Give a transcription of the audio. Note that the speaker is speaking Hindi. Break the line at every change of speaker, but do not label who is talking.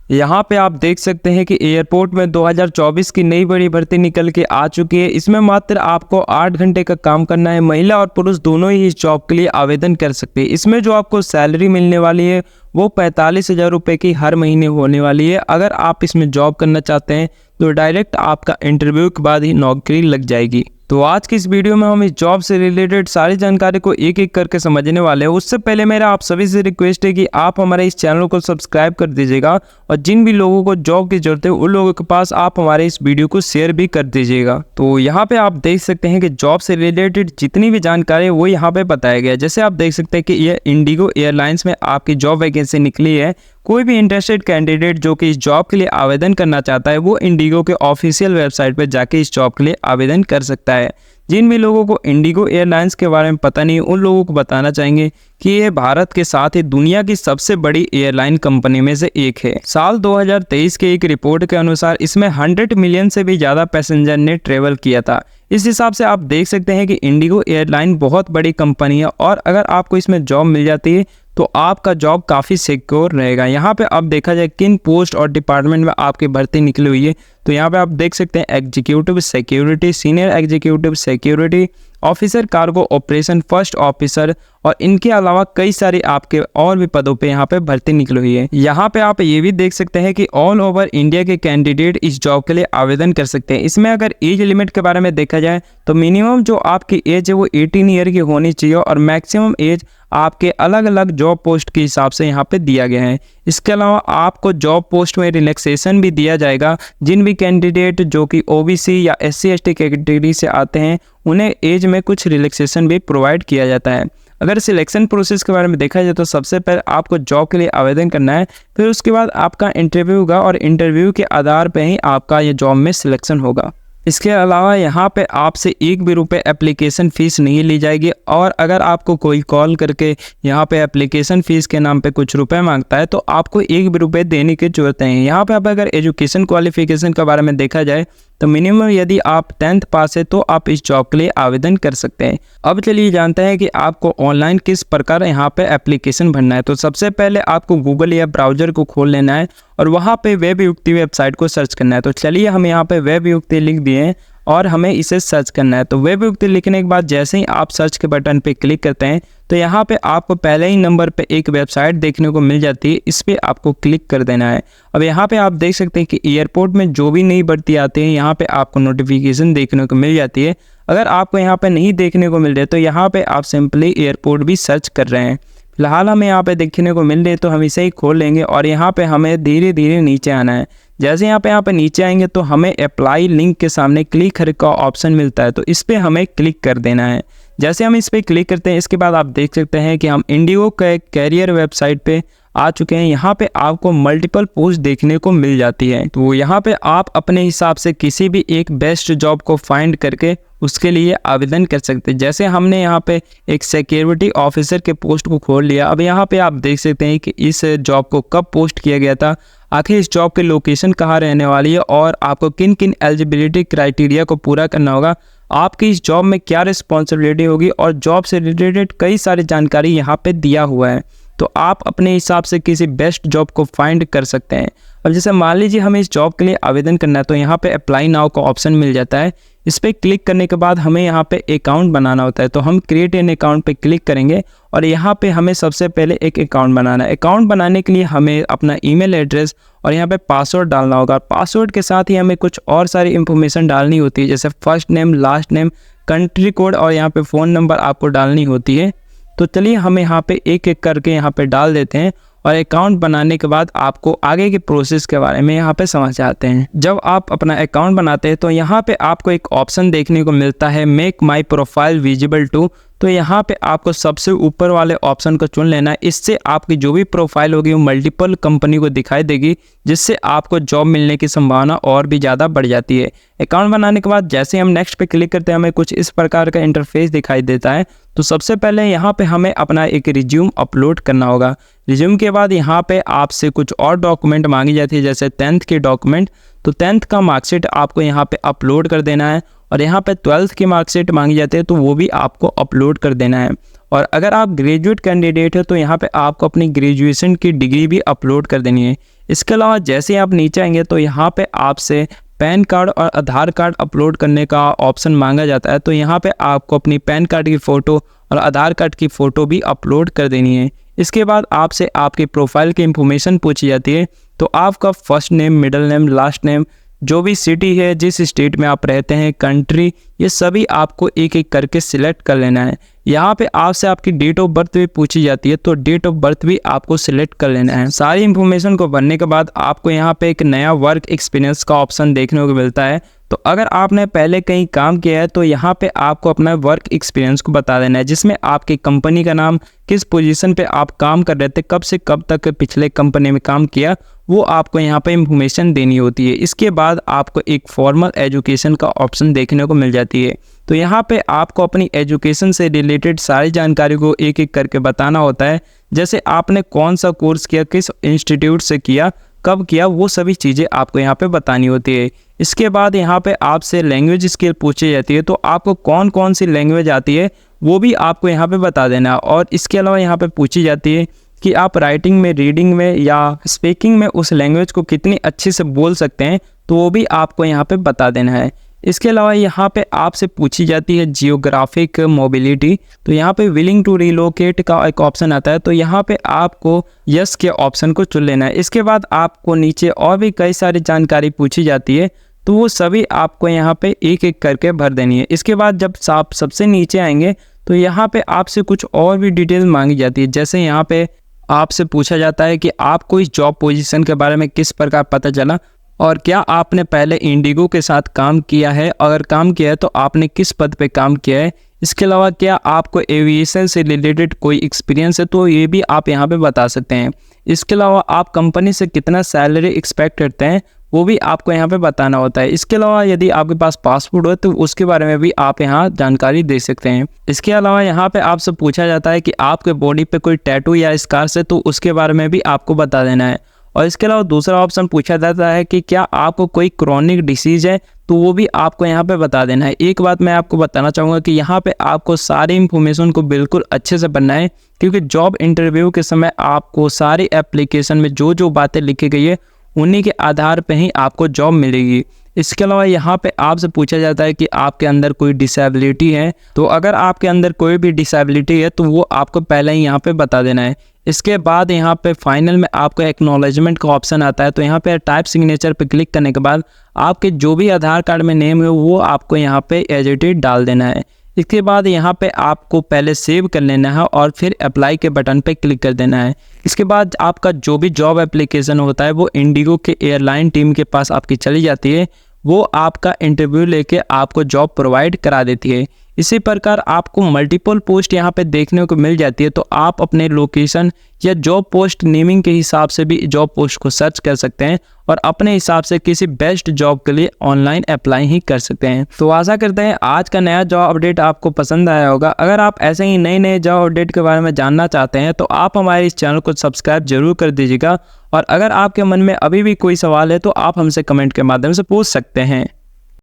यहाँ पे आप देख सकते हैं कि एयरपोर्ट में 2024 की नई बड़ी भर्ती निकल के आ चुकी है। इसमें मात्र आपको 8 घंटे का काम करना है। महिला और पुरुष दोनों ही इस जॉब के लिए आवेदन कर सकते हैं। इसमें जो आपको सैलरी मिलने वाली है वो 45,000 रुपये की हर महीने होने वाली है। अगर आप इसमें जॉब करना चाहते हैं तो डायरेक्ट आपका इंटरव्यू के बाद ही नौकरी लग जाएगी। तो आज की इस वीडियो में हम इस जॉब से रिलेटेड सारी जानकारी को एक एक करके समझने वाले हैं। उससे पहले मेरा आप सभी से रिक्वेस्ट है कि आप हमारे इस चैनल को सब्सक्राइब कर दीजिएगा और जिन भी लोगों को जॉब की जरूरत है उन लोगों के पास आप हमारे इस वीडियो को शेयर भी कर दीजिएगा। तो यहाँ पे आप देख सकते हैं कि जॉब से रिलेटेड जितनी भी जानकारी है वो यहाँ पे बताया गया है। जैसे आप देख सकते हैं कि ये इंडिगो एयरलाइंस में आपकी जॉब वैकेंसी निकली है। कोई भी इंटरेस्टेड कैंडिडेट जो कि इस जॉब के लिए आवेदन करना चाहता है वो इंडिगो के ऑफिशियल वेबसाइट पर जाके इस जॉब के लिए आवेदन कर सकता है। जिन भी लोगों को इंडिगो एयरलाइंस के बारे में पता नहीं उन लोगों को बताना चाहेंगे कि ये भारत के साथ ही दुनिया की सबसे बड़ी एयरलाइन कंपनी में से एक है। साल 2023 के एक रिपोर्ट के अनुसार इसमें 100 मिलियन से भी ज़्यादा पैसेंजर ने ट्रेवल किया था। इस हिसाब से आप देख सकते हैं कि इंडिगो एयरलाइन बहुत बड़ी कंपनी है और अगर आपको इसमें जॉब मिल जाती है तो आपका जॉब काफ़ी सिक्योर रहेगा। यहाँ पे अब देखा जाए किन पोस्ट और डिपार्टमेंट में आपकी भर्ती निकली हुई है तो यहाँ पे आप देख सकते हैं executive security, senior executive security officer, cargo operation, first officer और इनके अलावा कई सारे आपके और भी पदों पे यहाँ पे भर्ती निकली हुई है। यहाँ पे आप ये भी देख सकते हैं कि ऑल ओवर इंडिया के कैंडिडेट इस जॉब के लिए आवेदन कर सकते हैं। इसमें अगर एज लिमिट के बारे में देखा जाए तो मिनिमम जो आपकी एज है वो 18 ईयर की होनी चाहिए और मैक्सिमम एज आपके अलग अलग जॉब पोस्ट के हिसाब से यहाँ पे दिया गया है। इसके अलावा आपको जॉब पोस्ट में रिलैक्सेशन भी दिया जाएगा। जिन भी कैंडिडेट जो कि ओबीसी या SC ST कैटेगरी से आते हैं उन्हें एज में कुछ रिलैक्सेशन भी प्रोवाइड किया जाता है। अगर सिलेक्शन प्रोसेस के बारे में देखा जाए तो सबसे पहले आपको जॉब के लिए आवेदन करना है, फिर उसके बाद आपका इंटरव्यू होगा और इंटरव्यू के आधार पर ही आपका ये जॉब में सिलेक्शन होगा। इसके अलावा यहाँ पे आपसे एक भी रुपये एप्लीकेशन फ़ीस नहीं ली जाएगी और अगर आपको कोई कॉल करके यहाँ पे एप्लीकेशन फ़ीस के नाम पे कुछ रुपए मांगता है तो आपको एक भी रुपये देने की ज़रूरत नहीं है। यहाँ पे आप अगर एजुकेशन क्वालिफिकेशन के बारे में देखा जाए तो मिनिमम यदि आप 10th पास है तो आप इस जॉब के लिए आवेदन कर सकते हैं। अब चलिए जानते हैं कि आपको ऑनलाइन किस प्रकार यहाँ पे एप्लीकेशन भरना है। तो सबसे पहले आपको गूगल या ब्राउज़र को खोल लेना है और वहाँ पे वेब युक्ति वेबसाइट को सर्च करना है। तो चलिए हम यहाँ पे वेब युक्ति लिख दिए हैं और हमें इसे सर्च करना है। तो वेब युक्ति लिखने के बाद जैसे ही आप सर्च के बटन पे क्लिक करते हैं तो यहाँ पे आपको पहले ही नंबर पे एक वेबसाइट देखने को मिल जाती है। इस पर आपको क्लिक कर देना है। अब यहाँ पे आप देख सकते हैं कि एयरपोर्ट में जो भी नई भर्ती आती है यहाँ पे आपको नोटिफिकेशन देखने को मिल जाती है। अगर आपको यहाँ पे नहीं देखने को मिल रही है तो यहाँ पे आप सिंपली एयरपोर्ट भी सर्च कर रहे हैं। फिलहाल हमें यहाँ पे देखने को मिल रही है तो हम इसे ही खोल लेंगे और यहाँ पे हमें धीरे धीरे नीचे आना है। जैसे यहाँ पे नीचे आएंगे तो हमें अप्लाई लिंक के सामने क्लिक का ऑप्शन मिलता है तो इस पर हमें क्लिक कर देना है। जैसे हम इस पर क्लिक करते हैं इसके बाद आप देख सकते हैं कि हम इंडिगो के कैरियर वेबसाइट पे आ चुके हैं। यहाँ पे आपको मल्टीपल पोस्ट देखने को मिल जाती है तो यहाँ पे आप अपने हिसाब से किसी भी एक बेस्ट जॉब को फाइंड करके उसके लिए आवेदन कर सकते हैं। जैसे हमने यहाँ पे एक सिक्योरिटी ऑफिसर के पोस्ट को खोल लिया। अब यहाँ पे आप देख सकते हैं कि इस जॉब को कब पोस्ट किया गया था, आखिर इस जॉब की लोकेशन कहाँ रहने वाली है और आपको किन किन एलिजिबिलिटी क्राइटेरिया को पूरा करना होगा, आपकी इस जॉब में क्या रिस्पॉन्सिबिलिटी होगी और जॉब से रिलेटेड कई सारी जानकारी यहाँ पे दिया हुआ है। तो आप अपने हिसाब से किसी बेस्ट जॉब को फाइंड कर सकते हैं। अब जैसे मान लीजिए हमें इस जॉब के लिए आवेदन करना है तो यहाँ पे अप्लाई नाउ का ऑप्शन मिल जाता है। इस पर क्लिक करने के बाद हमें यहाँ पे अकाउंट बनाना होता है तो हम क्रिएट एन अकाउंट पे क्लिक करेंगे और यहाँ पे हमें सबसे पहले एक अकाउंट बनाना है। अकाउंट बनाने के लिए हमें अपना ईमेल एड्रेस और यहाँ पे पासवर्ड डालना होगा। पासवर्ड के साथ ही हमें कुछ और सारी इन्फॉर्मेशन डालनी होती है जैसे first name, last name, country code और यहाँ पे फ़ोन नंबर आपको डालनी होती है। तो चलिए हम यहाँ पे एक एक करके यहाँ पे डाल देते हैं और अकाउंट बनाने के बाद आपको आगे के प्रोसेस के बारे में यहाँ पे समझ आते हैं। जब आप अपना अकाउंट बनाते हैं तो यहाँ पे आपको एक ऑप्शन देखने को मिलता है make my profile visible to. तो यहाँ पे आपको सबसे ऊपर वाले ऑप्शन को चुन लेना है। इससे आपकी जो भी प्रोफाइल होगी वो मल्टीपल कंपनी को दिखाई देगी जिससे आपको जॉब मिलने की संभावना और भी ज़्यादा बढ़ जाती है। अकाउंट बनाने के बाद जैसे हम नेक्स्ट पे क्लिक करते हैं हमें कुछ इस प्रकार का इंटरफेस दिखाई देता है। तो सबसे पहले यहाँ पे हमें अपना एक रिज्यूम अपलोड करना होगा। रिज्यूम के बाद यहाँ पे आपसे कुछ और डॉक्यूमेंट मांगी जाती है जैसे 10th के डॉक्यूमेंट। तो 10th का मार्कशीट आपको यहाँ पे अपलोड कर देना है और यहाँ पे 12th की मार्कशीट मांगी जाती है तो वो भी आपको अपलोड कर देना है। और अगर आप ग्रेजुएट कैंडिडेट हो तो यहाँ पे आपको अपनी ग्रेजुएशन की डिग्री भी अपलोड कर देनी है। इसके अलावा जैसे ही आप नीचे आएंगे तो यहाँ पे आपसे पैन कार्ड और आधार कार्ड अपलोड करने का ऑप्शन मांगा जाता है। तो यहाँ पे आपको अपनी पैन कार्ड की फ़ोटो और आधार कार्ड की फ़ोटो भी अपलोड कर देनी है। इसके बाद आपसे आपकी प्रोफाइल की इंफॉर्मेशन पूछी जाती है। तो आपका first name, middle name, last name, जो भी सिटी है, जिस स्टेट में आप रहते हैं, कंट्री, ये सभी आपको एक एक करके सिलेक्ट कर लेना है। यहाँ पे आपसे आपकी डेट ऑफ बर्थ भी पूछी जाती है, तो डेट ऑफ बर्थ भी आपको सिलेक्ट कर लेना है। सारी इंफॉर्मेशन को भरने के बाद आपको यहाँ पे एक नया वर्क एक्सपीरियंस का ऑप्शन देखने को मिलता है। तो अगर आपने पहले कहीं काम किया है तो यहाँ पे आपको अपना वर्क एक्सपीरियंस को बता देना है, जिसमें आपकी कंपनी का नाम, किस पोजीशन पे आप काम कर रहे थे, कब से कब तक पिछले कंपनी में काम किया, वो आपको यहाँ पे इंफॉर्मेशन देनी होती है। इसके बाद आपको एक फॉर्मल एजुकेशन का ऑप्शन देखने को मिल जाती है। तो यहाँ पे आपको अपनी एजुकेशन से रिलेटेड सारी जानकारी को एक एक करके बताना होता है, जैसे आपने कौन सा कोर्स किया, किस इंस्टीट्यूट से किया, कब किया, वो सभी चीज़ें आपको यहाँ पे बतानी होती है। इसके बाद यहाँ पे आपसे लैंग्वेज स्किल पूछी जाती है, तो आपको कौन कौन सी लैंग्वेज आती है वो भी आपको यहाँ पे बता देना है। और इसके अलावा यहाँ पे पूछी जाती है कि आप राइटिंग में, रीडिंग में या स्पीकिंग में उस लैंग्वेज को कितनी अच्छे से बोल सकते हैं, तो वो भी आपको यहाँ पे बता देना है। इसके अलावा यहाँ पे आपसे पूछी जाती है जियोग्राफिक मोबिलिटी। तो यहाँ पे विलिंग टू रिलोकेट का एक ऑप्शन आता है, तो यहाँ पे आपको यस के ऑप्शन को चुन लेना है। इसके बाद आपको नीचे और भी कई सारी जानकारी पूछी जाती है, तो वो सभी आपको यहाँ पे एक एक करके भर देनी है। इसके बाद जब आप सबसे नीचे आएंगे तो यहाँ पे आपसे कुछ और भी डिटेल मांगी जाती है, जैसे यहाँ पे आपसे पूछा जाता है कि आपको इस जॉब पोजीशन के बारे में किस प्रकार पता चला और क्या आपने पहले इंडिगो के साथ काम किया है, अगर काम किया है तो आपने किस पद पे काम किया है। इसके अलावा क्या आपको एविएशन से रिलेटेड कोई एक्सपीरियंस है, तो ये भी आप यहाँ पे बता सकते हैं। इसके अलावा आप कंपनी से कितना सैलरी एक्सपेक्ट करते हैं, वो भी आपको यहाँ पे बताना होता है। इसके अलावा यदि आपके पास पासपोर्ट हो तो उसके बारे में भी आप यहाँ जानकारी दे सकते हैं। इसके अलावा यहाँ पे आपसे पूछा जाता है कि आपके बॉडी पे कोई टैटू या स्कार्स है, तो उसके बारे में भी आपको बता देना है। और इसके अलावा दूसरा ऑप्शन पूछा जाता है कि क्या आपको कोई क्रॉनिक डिसीज़ है, तो वो भी आपको यहाँ पे बता देना है। एक बात मैं आपको बताना चाहूँगा कि यहाँ पे आपको सारी इन्फॉर्मेशन को बिल्कुल अच्छे से पढ़ना है, क्योंकि जॉब इंटरव्यू के समय आपको सारी एप्लीकेशन में जो जो बातें लिखी गई है उन्हीं के आधार पे ही आपको जॉब मिलेगी। इसके अलावा यहाँ पे आपसे पूछा जाता है कि आपके अंदर कोई डिसेबिलिटी है, तो अगर आपके अंदर कोई भी डिसेबिलिटी है तो वो आपको पहले ही यहाँ पे बता देना है। इसके बाद यहाँ पे फाइनल में आपको एक्नॉलेजमेंट का ऑप्शन आता है, तो यहाँ पे टाइप सिग्नेचर पे क्लिक करने के बाद आपके जो भी आधार कार्ड में नेम है वो आपको यहाँ पे एज इट इज डाल देना है। इसके बाद यहाँ पे आपको पहले सेव कर लेना है और फिर अप्लाई के बटन पे क्लिक कर देना है। इसके बाद आपका जो भी जॉब एप्लीकेशन होता है वो इंडिगो के एयरलाइन टीम के पास आपकी चली जाती है, वो आपका इंटरव्यू लेके आपको जॉब प्रोवाइड करा देती है। इसी प्रकार आपको मल्टीपल पोस्ट यहाँ पे देखने को मिल जाती है, तो आप अपने लोकेशन या जॉब पोस्ट नेमिंग के हिसाब से भी जॉब पोस्ट को सर्च कर सकते हैं और अपने हिसाब से किसी बेस्ट जॉब के लिए ऑनलाइन अप्लाई ही कर सकते हैं। तो आशा करते हैं आज का नया जॉब अपडेट आपको पसंद आया होगा। अगर आप ऐसे ही नए नए जॉब अपडेट के बारे में जानना चाहते हैं तो आप हमारे इस चैनल को सब्सक्राइब जरूर कर दीजिएगा। और अगर आपके मन में अभी भी कोई सवाल है तो आप हमसे कमेंट के माध्यम से पूछ सकते हैं।